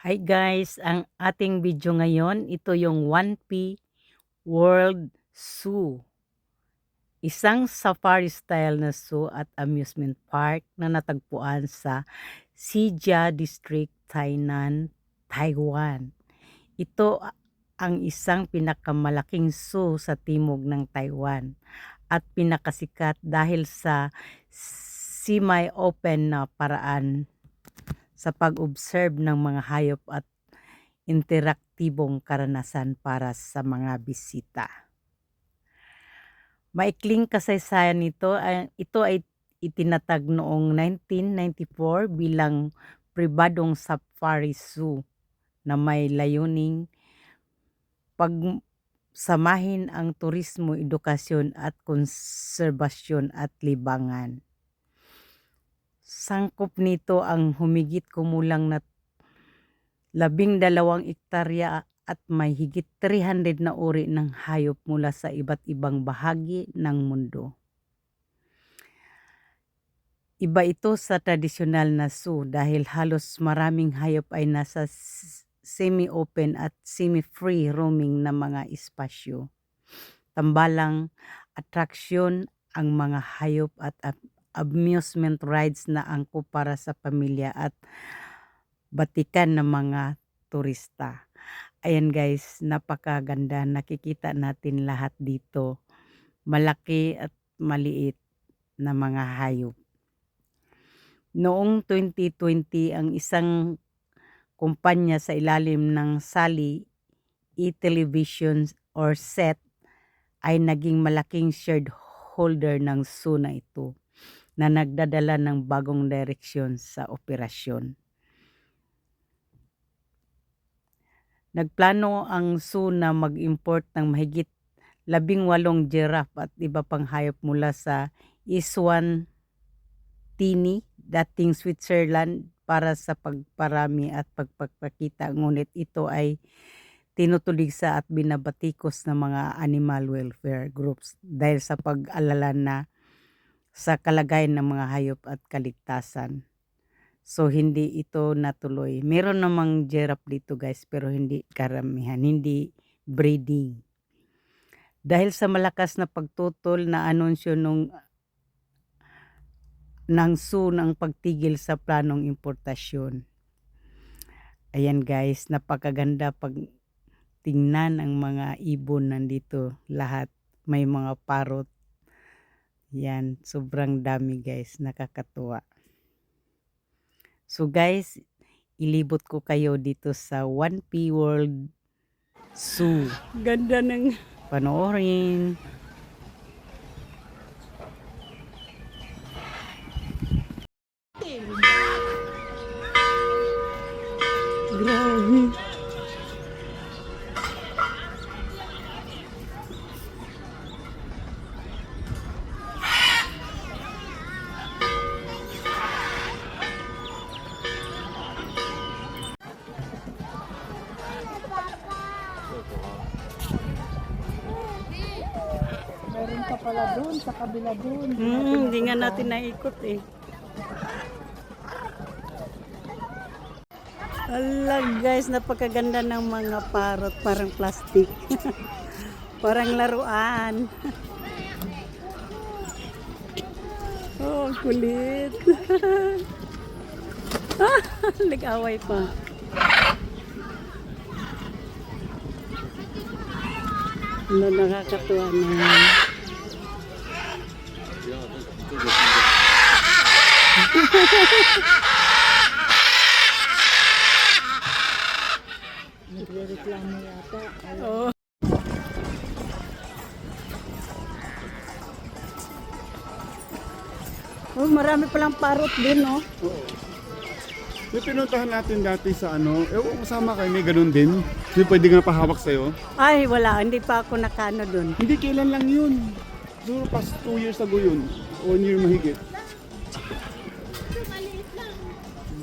Hi guys, ang ating video ngayon, ito yung 1P World Zoo. Isang safari-style na zoo at amusement park na natagpuan sa Xijia District, Tainan, Taiwan. Ito ang isang pinakamalaking zoo sa timog ng Taiwan at pinakasikat dahil sa semi-open na paraan sa pag-observe ng mga hayop at interaktibong karanasan para sa mga bisita. Maikling kasaysayan nito, ito ay itinatag noong 1994 bilang pribadong safari zoo na may layuning pagsamahin ang turismo, edukasyon at konserbasyon at libangan. Sangkop nito ang humigit kumulang na 12 ektarya at may higit 300 na uri ng hayop mula sa iba't ibang bahagi ng mundo. Iba ito sa tradisyonal na zoo dahil halos maraming hayop ay nasa semi-open at semi-free roaming na mga espasyo. Tambalang atraksyon ang mga hayop at amusement rides na angkop para sa pamilya at batikan ng mga turista. Ayan guys, napakaganda. Nakikita natin lahat dito. Malaki at maliit na mga hayop. Noong 2020, ang isang kumpanya sa ilalim ng Sally e-television or set ay naging malaking shareholder ng zoo na ito na nagdadala ng bagong direksyon sa operasyon. Nagplano ang zoo na mag-import ng mahigit 18 giraffe at iba pang hayop mula sa Eswatini, dating Switzerland, para sa pagparami at pagpapakita. Ngunit ito ay tinutuligsa at binabatikos ng mga animal welfare groups dahil sa pag-alala na sa kalagayan ng mga hayop at kaligtasan. So, hindi ito natuloy. Meron namang giraffe dito guys, pero hindi karamihan, hindi breeding. Dahil sa malakas na pagtutol na anunsyo ng zoo ng pagtigil sa planong importasyon. Ayan guys, napakaganda pag tingnan ang mga ibon nandito lahat. May mga parrot. Yan, sobrang dami guys, nakakatuwa. So guys, ilibot ko kayo dito sa 1P World Zoo. Ganda ng panoorin. Grabe. Meron ka pala doon, sa kabila doon. Hindi nga natin naikot eh. Ala guys, napakaganda ng mga parrot, parang plastic. Parang laruan. Oh, kulit. Nag-away pa. Ano, nakakatuwa naman. Nagre-reklamo yata. Oh. Oh, marami palang parrot din, no? Oo. May pinuntahan natin dati sa ano, kasama kayo, may ganun din. Hindi pwede nga pahawak sa'yo. Ay, wala. Hindi pa ako nakano dun. Hindi, kailan lang yun. Siguro past 2 years ago yun. 1 year mahigit.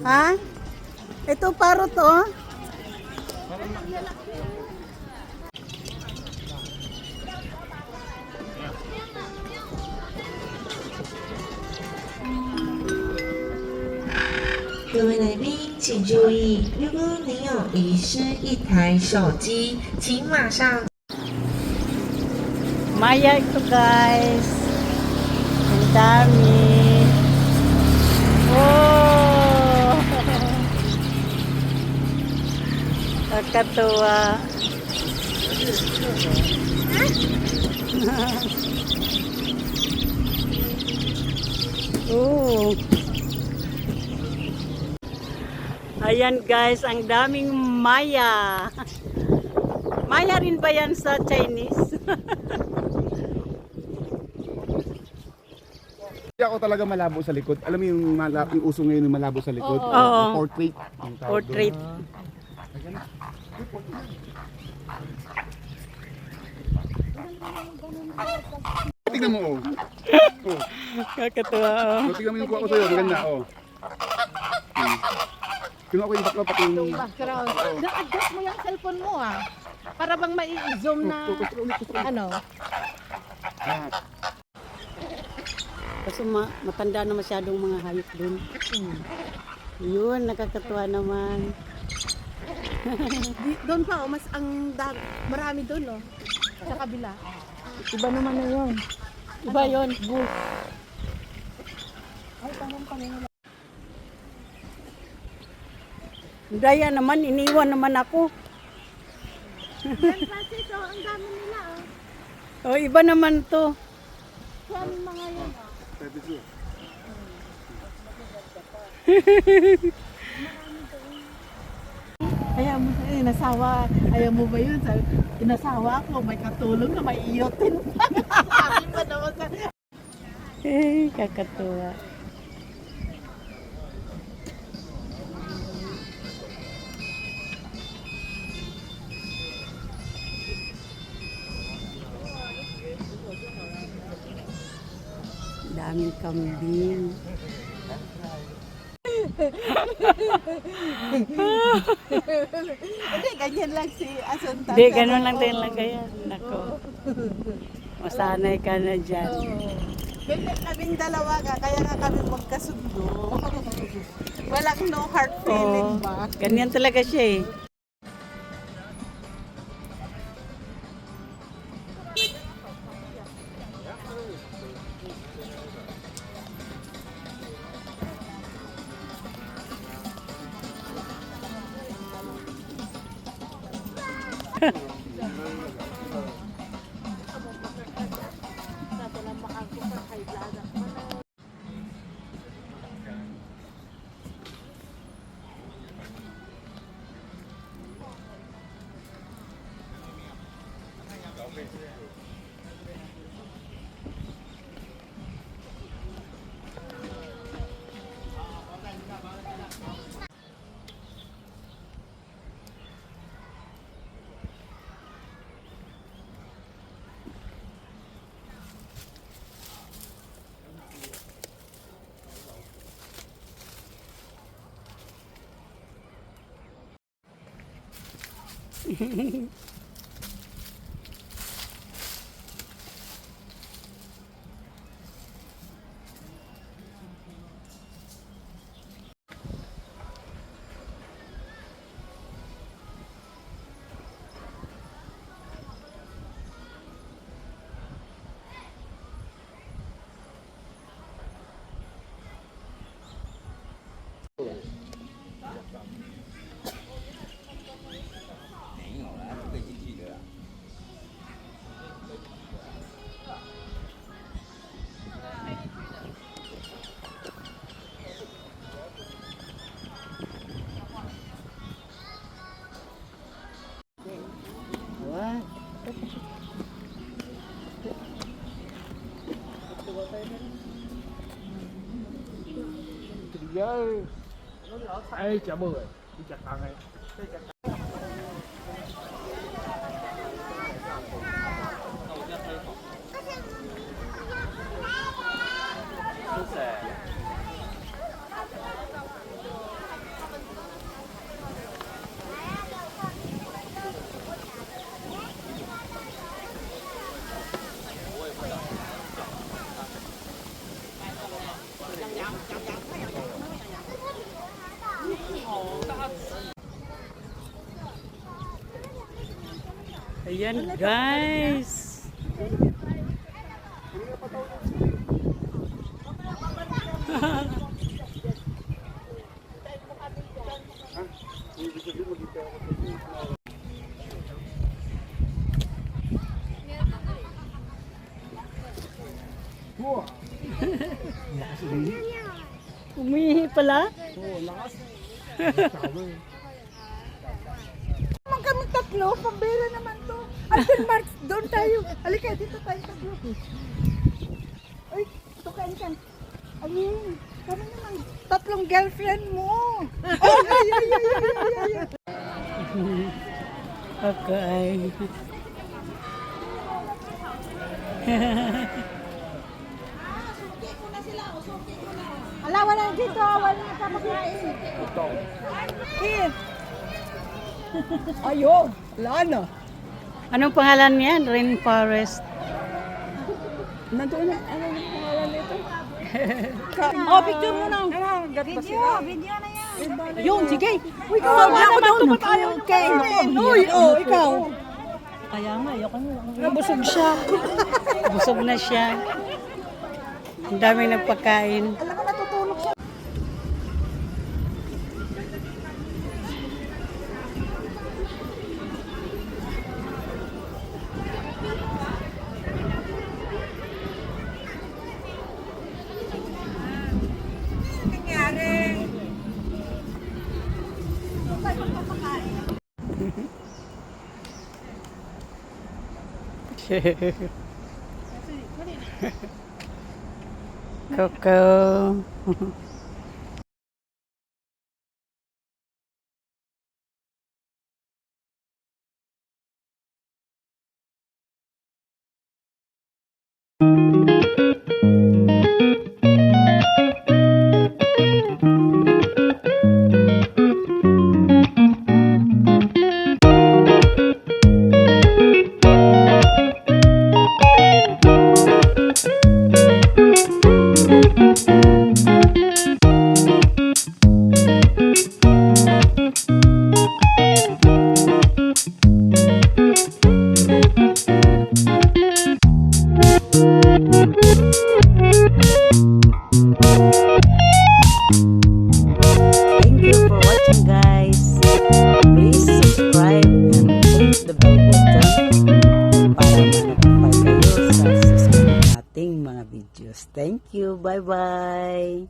Ha? Ito parrot, oh.各位来宾，请注意，如果您有遗失一台手机，请马上 Maya ito guys. Ang dami. Oh! Kakatuwa. Oh. Ayan guys, ang daming Maya. Maya rin ba yan sa Chinese? Hindi ako talaga malabo sa likod. Alam mo yung, yung uso ngayon yung malabo sa likod? Oo. Portrait. Ang tawag Portrait. doon. Tingnan mo, oh. Oh. Kakatuwa. Oh. So, tingnan mo yung kuha ko sa'yo. Maganda, oh. Kinuha ko yung bakla pati yung... Background. Na-adjust mo yung cellphone mo ah. Para bang mai-zoom na ano. Kaso matanda na masyadong mga hayop dun. Yun, nakakatuwa naman. Doon pa oh, mas ang marami doon oh. Sa kabila. Iba naman na yun. Iba yun. Goose. Daya naman, iniwan naman ako. Yan kasi so, ang dami nila oh. Oh, iba naman to. So, anong mga yan oh. Ayaw mo, nasawa. Ayaw mo ba yun? Inasawa ako, may katulong na may iyotin pa. Sabi pa naman sa... Kakatuwa. Daming kambing. Hindi, ganyan lang si Asunta. Hindi, ganun lang din lang kaya. Nako. Masanay ka na dyan. Ganyan kaming dalawa ka, kaya nga kami magkasundo. Walang no hard feeling Oo, ba? ganyan talaga siya eh. Ê, chào mừng đi chặt thằng này. Ayan guys. Umihi pala. Naman kami tatlo, pambera naman to. Alvin Marks, doon tayo. Halika, dito tayo tatlo. Uy, ito kan. Alin, kami naman. Tatlong girlfriend mo. Ay. Okay. Ala, wala dito. Wala na kapakain. Here. Ayo, wala na. Anong pangalan niyan? Rainforest. Nandoon na, ano yung pangalan nito? Oh, picture mo na. Video na yan. Yun, sige. Uy, kawawa naman ito. Ba't ayaw niyo kainin? Uy, ikaw. Kaya nga, ayoko nyo. Nabusog siya. Busog na siya. Ang dami nagpakain. Alam ko, natutulog siya. Coco. Thank you for watching guys. Please subscribe and click the bell button para ma-notify kayo sa susunod nating mga videos. Thank you. Bye-bye.